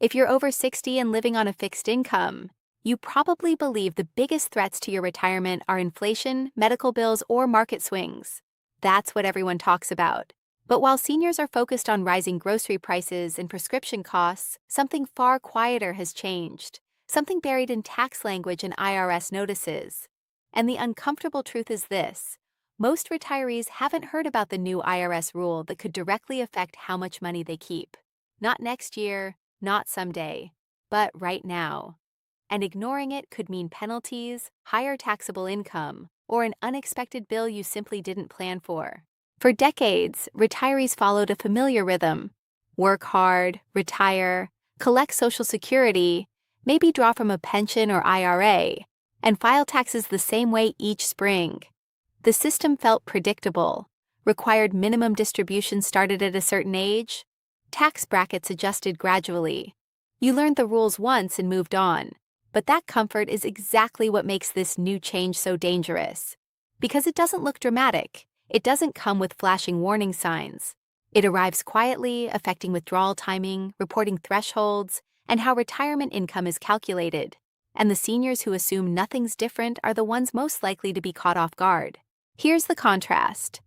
If you're over 60 and living on a fixed income, you probably believe the biggest threats to your retirement are inflation, medical bills, or market swings. That's what everyone talks about. But while seniors are focused on rising grocery prices and prescription costs, something far quieter has changed, something buried in tax language and IRS notices. And the uncomfortable truth is this: most retirees haven't heard about the new IRS rule that could directly affect how much money they keep. Not next year, not someday, but right now. And ignoring it could mean penalties, higher taxable income, or an unexpected bill you simply didn't plan for. For decades, retirees followed a familiar rhythm: work hard, retire, collect Social Security, maybe draw from a pension or IRA, and file taxes the same way each spring. The system felt predictable, required minimum distributions started at a certain age, tax brackets adjusted gradually. You learned the rules once and moved on. But that comfort is exactly what makes this new change so dangerous. Because it doesn't look dramatic, it doesn't come with flashing warning signs. It arrives quietly, affecting withdrawal timing, reporting thresholds, and how retirement income is calculated. And the seniors who assume nothing's different are the ones most likely to be caught off guard. Here's the contrast.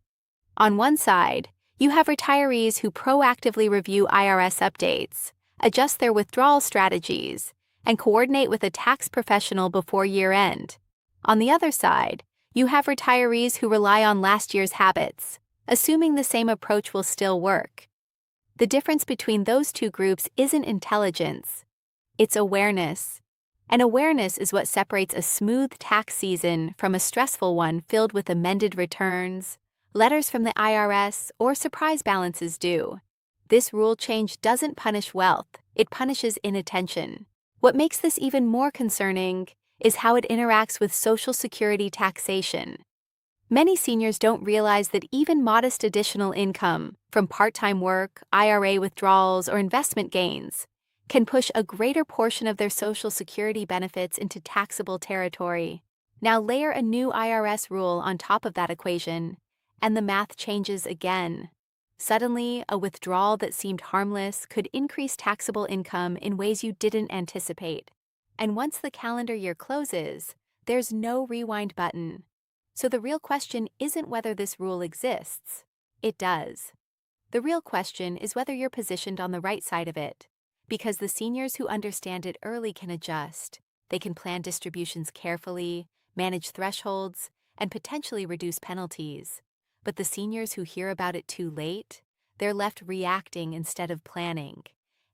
On one side, you have retirees who proactively review IRS updates, adjust their withdrawal strategies, and coordinate with a tax professional before year-end. On the other side, you have retirees who rely on last year's habits, assuming the same approach will still work. The difference between those two groups isn't intelligence, it's awareness. And awareness is what separates a smooth tax season from a stressful one filled with amended returns, letters from the IRS, or surprise balances due. This rule change doesn't punish wealth, it punishes inattention. What makes this even more concerning is how it interacts with Social Security taxation. Many seniors don't realize that even modest additional income from part-time work, IRA withdrawals, or investment gains can push a greater portion of their Social Security benefits into taxable territory. Now layer a new IRS rule on top of that equation, and the math changes again. Suddenly, a withdrawal that seemed harmless could increase taxable income in ways you didn't anticipate. And once the calendar year closes, there's no rewind button. So the real question isn't whether this rule exists. It does. The real question is whether you're positioned on the right side of it. Because the seniors who understand it early can adjust. They can plan distributions carefully, manage thresholds, and potentially reduce penalties. But the seniors who hear about it too late, they're left reacting instead of planning.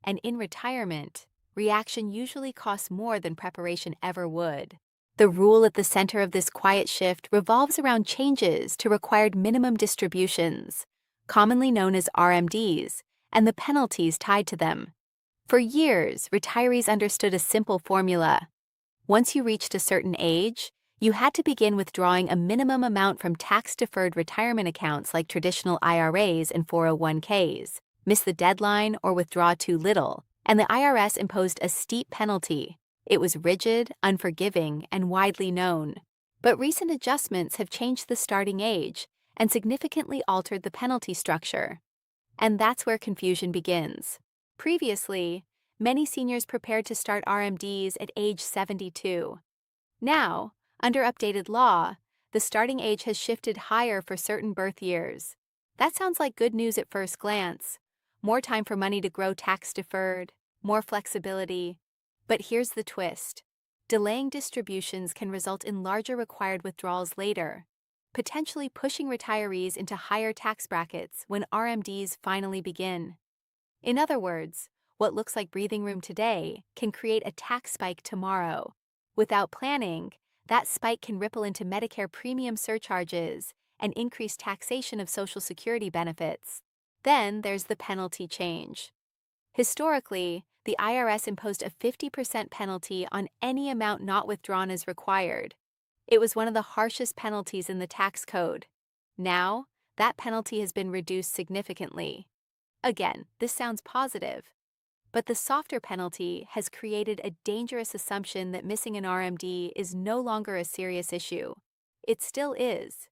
And in retirement, reaction usually costs more than preparation ever would. The rule at the center of this quiet shift revolves around changes to required minimum distributions, commonly known as RMDs, and the penalties tied to them. For years, retirees understood a simple formula. Once you reached a certain age, you had to begin withdrawing a minimum amount from tax-deferred retirement accounts like traditional IRAs and 401ks, miss the deadline or withdraw too little, and the IRS imposed a steep penalty. It was rigid, unforgiving, and widely known. But recent adjustments have changed the starting age and significantly altered the penalty structure. And that's where confusion begins. Previously, many seniors prepared to start RMDs at age 72. Now, under updated law, the starting age has shifted higher for certain birth years. That sounds like good news at first glance. More time for money to grow tax-deferred, more flexibility. But here's the twist. Delaying distributions can result in larger required withdrawals later, potentially pushing retirees into higher tax brackets when RMDs finally begin. In other words, what looks like breathing room today can create a tax spike tomorrow. Without planning, that spike can ripple into Medicare premium surcharges and increased taxation of Social Security benefits. Then there's the penalty change. Historically, the IRS imposed a 50% penalty on any amount not withdrawn as required. It was one of the harshest penalties in the tax code. Now, that penalty has been reduced significantly. Again, this sounds positive. But the softer penalty has created a dangerous assumption that missing an RMD is no longer a serious issue. It still is.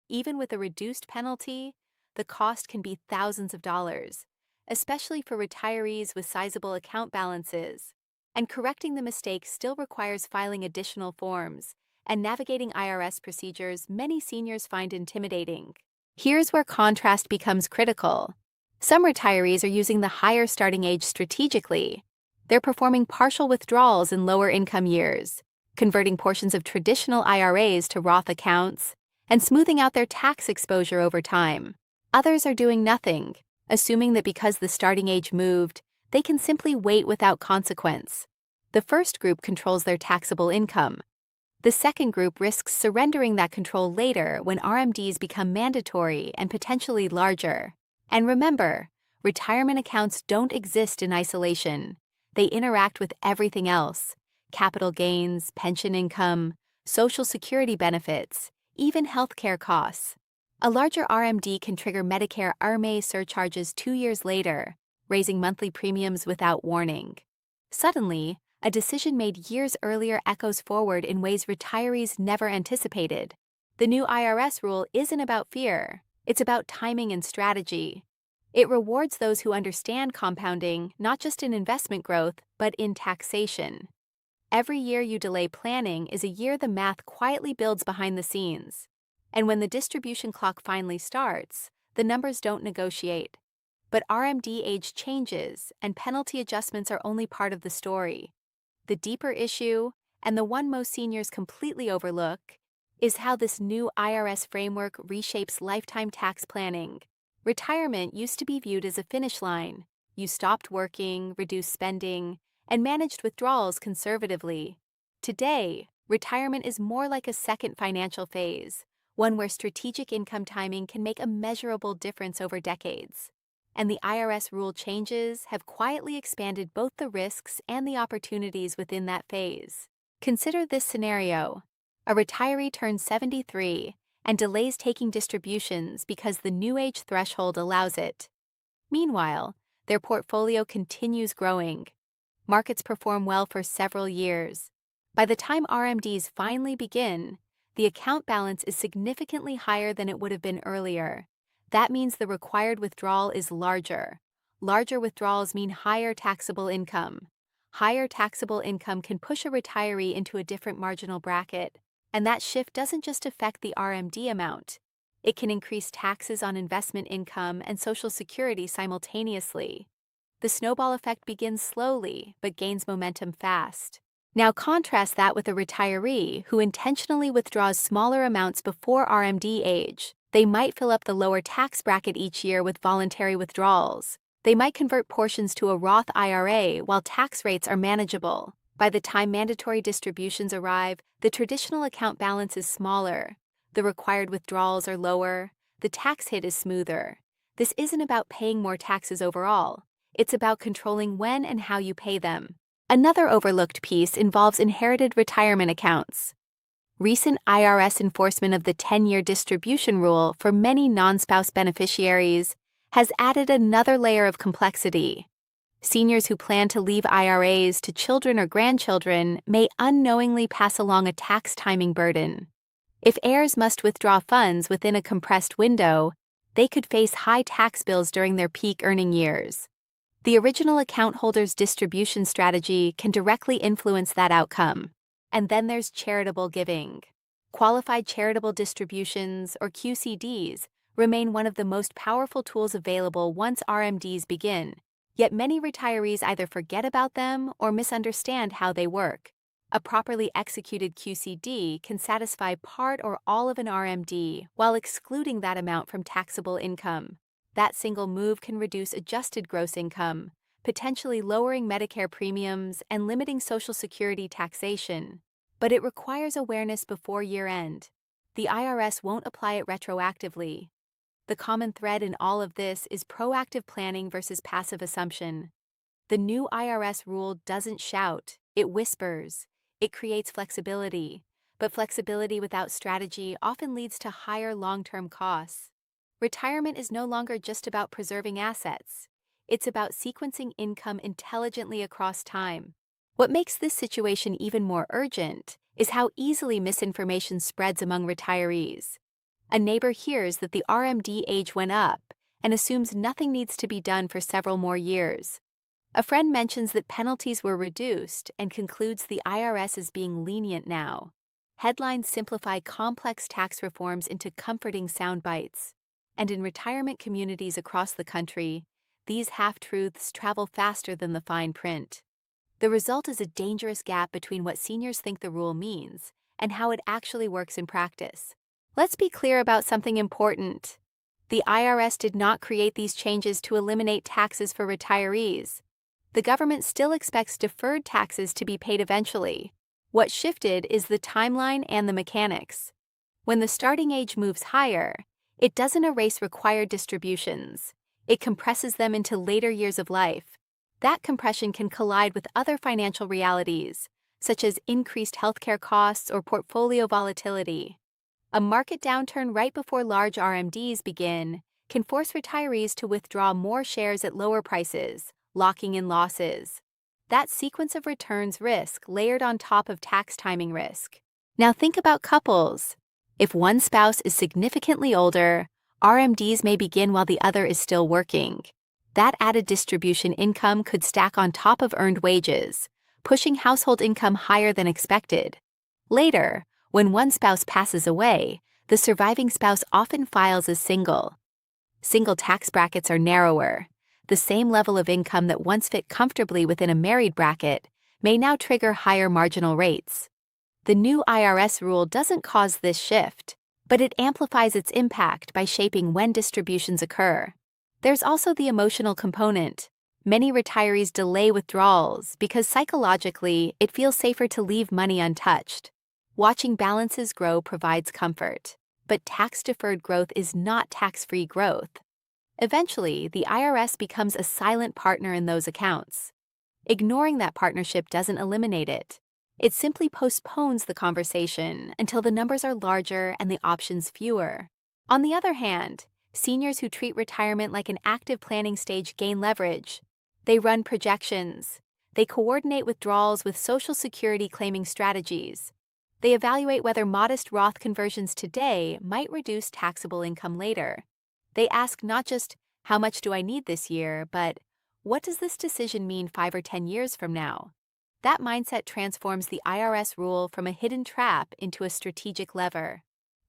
Even with a reduced penalty, the cost can be thousands of dollars, especially for retirees with sizable account balances. And correcting the mistake still requires filing additional forms and navigating IRS procedures many seniors find intimidating. Here's where contrast becomes critical. Some retirees are using the higher starting age strategically. They're performing partial withdrawals in lower income years, converting portions of traditional IRAs to Roth accounts, and smoothing out their tax exposure over time. Others are doing nothing, assuming that because the starting age moved, they can simply wait without consequence. The first group controls their taxable income. The second group risks surrendering that control later when RMDs become mandatory and potentially larger. And remember, retirement accounts don't exist in isolation. They interact with everything else: capital gains, pension income, Social Security benefits, even healthcare costs. A larger RMD can trigger Medicare IRMA surcharges 2 years later, raising monthly premiums without warning. Suddenly, a decision made years earlier echoes forward in ways retirees never anticipated. The new IRS rule isn't about fear, it's about timing and strategy. It rewards those who understand compounding, not just in investment growth, but in taxation. Every year you delay planning is a year the math quietly builds behind the scenes. And when the distribution clock finally starts, the numbers don't negotiate. But RMD age changes, and penalty adjustments are only part of the story. The deeper issue, and the one most seniors completely overlook, is how this new IRS framework reshapes lifetime tax planning. Retirement used to be viewed as a finish line. You stopped working, reduced spending, and managed withdrawals conservatively. Today, retirement is more like a second financial phase, one where strategic income timing can make a measurable difference over decades. And the IRS rule changes have quietly expanded both the risks and the opportunities within that phase. Consider this scenario. A retiree turns 73 and delays taking distributions because the new age threshold allows it. Meanwhile, their portfolio continues growing. Markets perform well for several years. By the time RMDs finally begin, the account balance is significantly higher than it would have been earlier. That means the required withdrawal is larger. Larger withdrawals mean higher taxable income. Higher taxable income can push a retiree into a different marginal bracket, and that shift doesn't just affect the RMD amount. It can increase taxes on investment income and Social Security simultaneously. The snowball effect begins slowly, but gains momentum fast. Now contrast that with a retiree who intentionally withdraws smaller amounts before RMD age. They might fill up the lower tax bracket each year with voluntary withdrawals. They might convert portions to a Roth IRA while tax rates are manageable. By the time mandatory distributions arrive, the traditional account balance is smaller. The required withdrawals are lower. The tax hit is smoother. This isn't about paying more taxes overall. It's about controlling when and how you pay them. Another overlooked piece involves inherited retirement accounts. Recent IRS enforcement of the 10-year distribution rule for many non-spouse beneficiaries has added another layer of complexity. Seniors who plan to leave IRAs to children or grandchildren may unknowingly pass along a tax timing burden. If heirs must withdraw funds within a compressed window, they could face high tax bills during their peak earning years. The original account holder's distribution strategy can directly influence that outcome. And then there's charitable giving. Qualified charitable distributions, or QCDs, remain one of the most powerful tools available once RMDs begin, yet many retirees either forget about them or misunderstand how they work. A properly executed QCD can satisfy part or all of an RMD while excluding that amount from taxable income. That single move can reduce adjusted gross income, potentially lowering Medicare premiums and limiting Social Security taxation. But it requires awareness before year-end. The IRS won't apply it retroactively. The common thread in all of this is proactive planning versus passive assumption. The new IRS rule doesn't shout, it whispers. It creates flexibility, but flexibility without strategy often leads to higher long-term costs. Retirement is no longer just about preserving assets. It's about sequencing income intelligently across time. What makes this situation even more urgent is how easily misinformation spreads among retirees. A neighbor hears that the RMD age went up, and assumes nothing needs to be done for several more years. A friend mentions that penalties were reduced and concludes the IRS is being lenient now. Headlines simplify complex tax reforms into comforting sound bites. And in retirement communities across the country, these half-truths travel faster than the fine print. The result is a dangerous gap between what seniors think the rule means and how it actually works in practice. Let's be clear about something important. The IRS did not create these changes to eliminate taxes for retirees. The government still expects deferred taxes to be paid eventually. What shifted is the timeline and the mechanics. When the starting age moves higher, it doesn't erase required distributions. It compresses them into later years of life. That compression can collide with other financial realities, such as increased healthcare costs or portfolio volatility. A market downturn right before large RMDs begin can force retirees to withdraw more shares at lower prices, locking in losses. That sequence of returns risk layered on top of tax timing risk. Now think about couples. If one spouse is significantly older, RMDs may begin while the other is still working. That added distribution income could stack on top of earned wages, pushing household income higher than expected. Later, when one spouse passes away, the surviving spouse often files as single. Single tax brackets are narrower. The same level of income that once fit comfortably within a married bracket may now trigger higher marginal rates. The new IRS rule doesn't cause this shift, but it amplifies its impact by shaping when distributions occur. There's also the emotional component. Many retirees delay withdrawals because psychologically it feels safer to leave money untouched. Watching balances grow provides comfort, but tax-deferred growth is not tax-free growth. Eventually, the IRS becomes a silent partner in those accounts. Ignoring that partnership doesn't eliminate it. It simply postpones the conversation until the numbers are larger and the options fewer. On the other hand, seniors who treat retirement like an active planning stage gain leverage. They run projections. They coordinate withdrawals with Social Security claiming strategies. They evaluate whether modest Roth conversions today might reduce taxable income later. They ask not just, how much do I need this year, but what does this decision mean 5 or 10 years from now? That mindset transforms the IRS rule from a hidden trap into a strategic lever.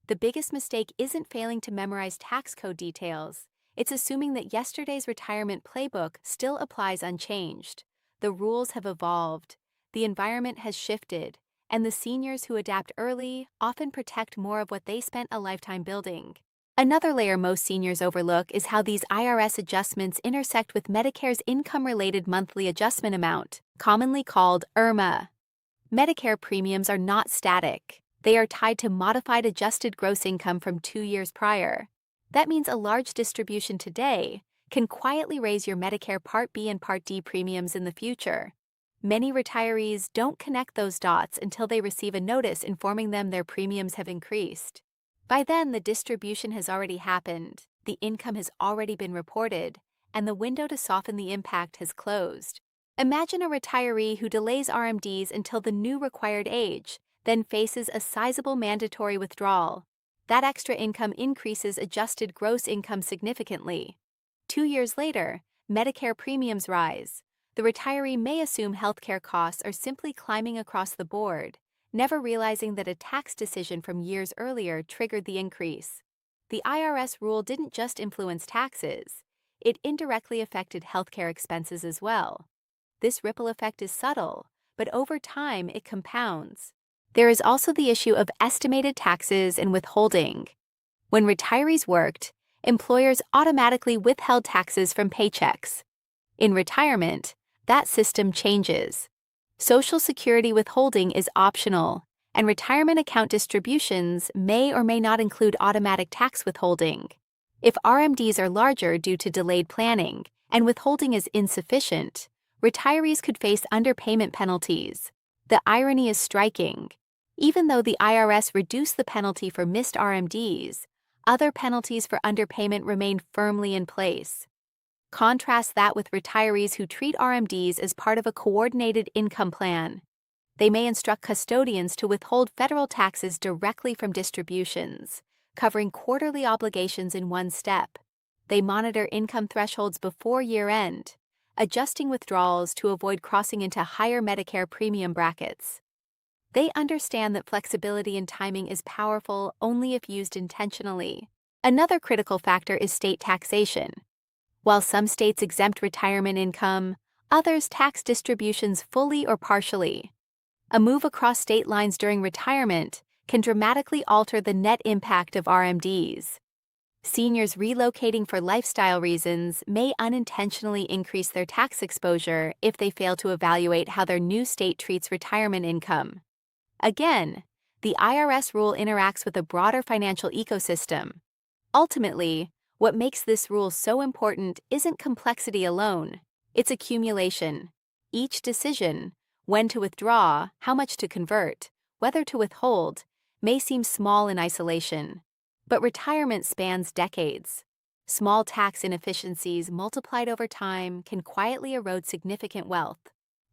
The biggest mistake isn't failing to memorize tax code details. It's assuming that yesterday's retirement playbook still applies unchanged. The rules have evolved, the environment has shifted, and the seniors who adapt early often protect more of what they spent a lifetime building. Another layer most seniors overlook is how these IRS adjustments intersect with Medicare's income-related monthly adjustment amount, commonly called IRMA. Medicare premiums are not static. They are tied to modified adjusted gross income from 2 years prior. That means a large distribution today can quietly raise your Medicare Part B and Part D premiums in the future. Many retirees don't connect those dots until they receive a notice informing them their premiums have increased. By then, the distribution has already happened, the income has already been reported, and the window to soften the impact has closed. Imagine a retiree who delays RMDs until the new required age, then faces a sizable mandatory withdrawal. That extra income increases adjusted gross income significantly. 2 years later, Medicare premiums rise. The retiree may assume healthcare costs are simply climbing across the board, never realizing that a tax decision from years earlier triggered the increase. The IRS rule didn't just influence taxes, it indirectly affected healthcare expenses as well. This ripple effect is subtle, but over time it compounds. There is also the issue of estimated taxes and withholding. When retirees worked, employers automatically withheld taxes from paychecks. In retirement, that system changes. Social Security withholding is optional, and retirement account distributions may or may not include automatic tax withholding. If RMDs are larger due to delayed planning and withholding is insufficient, retirees could face underpayment penalties. The irony is striking. Even though the IRS reduced the penalty for missed RMDs, other penalties for underpayment remain firmly in place. Contrast that with retirees who treat RMDs as part of a coordinated income plan. They may instruct custodians to withhold federal taxes directly from distributions, covering quarterly obligations in one step. They monitor income thresholds before year-end, adjusting withdrawals to avoid crossing into higher Medicare premium brackets. They understand that flexibility in timing is powerful only if used intentionally. Another critical factor is state taxation. While some states exempt retirement income, others tax distributions fully or partially. A move across state lines during retirement can dramatically alter the net impact of RMDs. Seniors relocating for lifestyle reasons may unintentionally increase their tax exposure if they fail to evaluate how their new state treats retirement income. Again, the IRS rule interacts with a broader financial ecosystem. Ultimately, what makes this rule so important isn't complexity alone, it's accumulation. Each decision, when to withdraw, how much to convert, whether to withhold, may seem small in isolation. But retirement spans decades. Small tax inefficiencies multiplied over time can quietly erode significant wealth.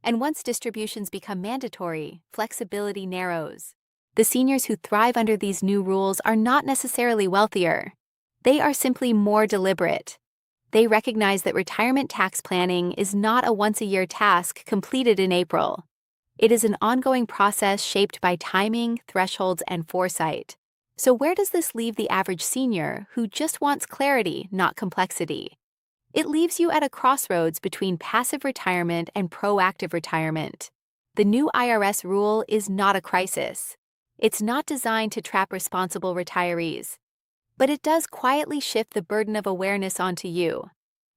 And once distributions become mandatory, flexibility narrows. The seniors who thrive under these new rules are not necessarily wealthier. They are simply more deliberate. They recognize that retirement tax planning is not a once-a-year task completed in April. It is an ongoing process shaped by timing, thresholds, and foresight. So where does this leave the average senior who just wants clarity, not complexity? It leaves you at a crossroads between passive retirement and proactive retirement. The new IRS rule is not a crisis. It's not designed to trap responsible retirees. But it does quietly shift the burden of awareness onto you.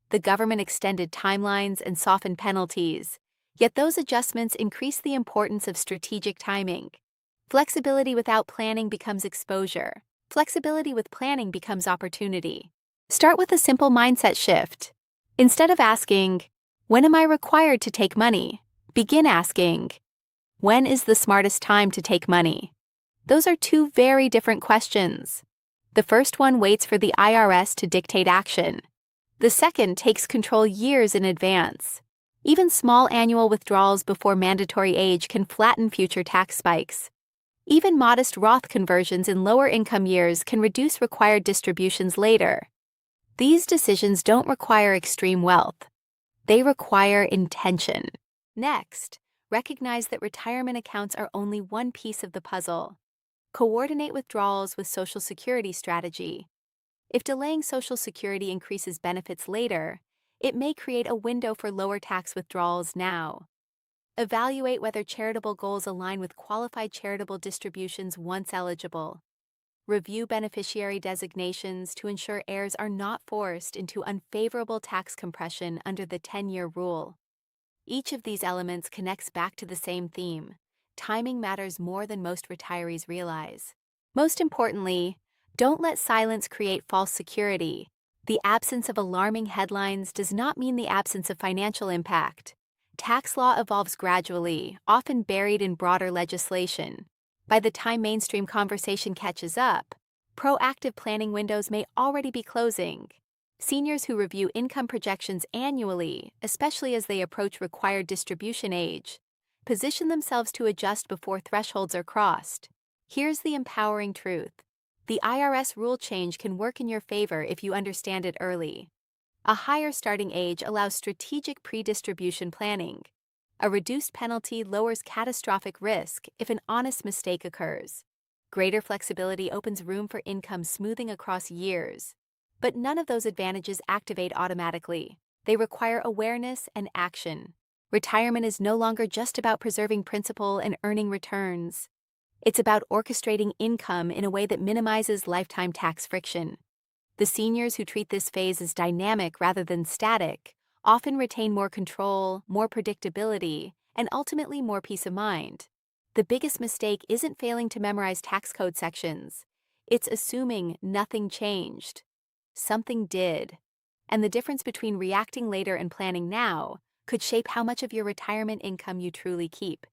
The government extended timelines and softened penalties, yet those adjustments increase the importance of strategic timing. Flexibility without planning becomes exposure. Flexibility with planning becomes opportunity. Start with a simple mindset shift. Instead of asking, "When am I required to take money?" begin asking, "When is the smartest time to take money?" Those are two very different questions. The first one waits for the IRS to dictate action. The second takes control years in advance. Even small annual withdrawals before mandatory age can flatten future tax spikes. Even modest Roth conversions in lower income years can reduce required distributions later. These decisions don't require extreme wealth. They require intention. Next, recognize that retirement accounts are only one piece of the puzzle. Coordinate withdrawals with Social Security strategy. If delaying Social Security increases benefits later, it may create a window for lower tax withdrawals now. Evaluate whether charitable goals align with qualified charitable distributions once eligible. Review beneficiary designations to ensure heirs are not forced into unfavorable tax compression under the 10-year rule. Each of these elements connects back to the same theme. Timing matters more than most retirees realize. Most importantly, don't let silence create false security. The absence of alarming headlines does not mean the absence of financial impact. Tax law evolves gradually, often buried in broader legislation. By the time mainstream conversation catches up, proactive planning windows may already be closing. Seniors who review income projections annually, especially as they approach required distribution age, position themselves to adjust before thresholds are crossed. Here's the empowering truth. The IRS rule change can work in your favor if you understand it early. A higher starting age allows strategic pre-distribution planning. A reduced penalty lowers catastrophic risk if an honest mistake occurs. Greater flexibility opens room for income smoothing across years. But none of those advantages activate automatically. They require awareness and action. Retirement is no longer just about preserving principal and earning returns. It's about orchestrating income in a way that minimizes lifetime tax friction. The seniors who treat this phase as dynamic rather than static often retain more control, more predictability, and ultimately more peace of mind. The biggest mistake isn't failing to memorize tax code sections. It's assuming nothing changed. Something did. And the difference between reacting later and planning now could shape how much of your retirement income you truly keep.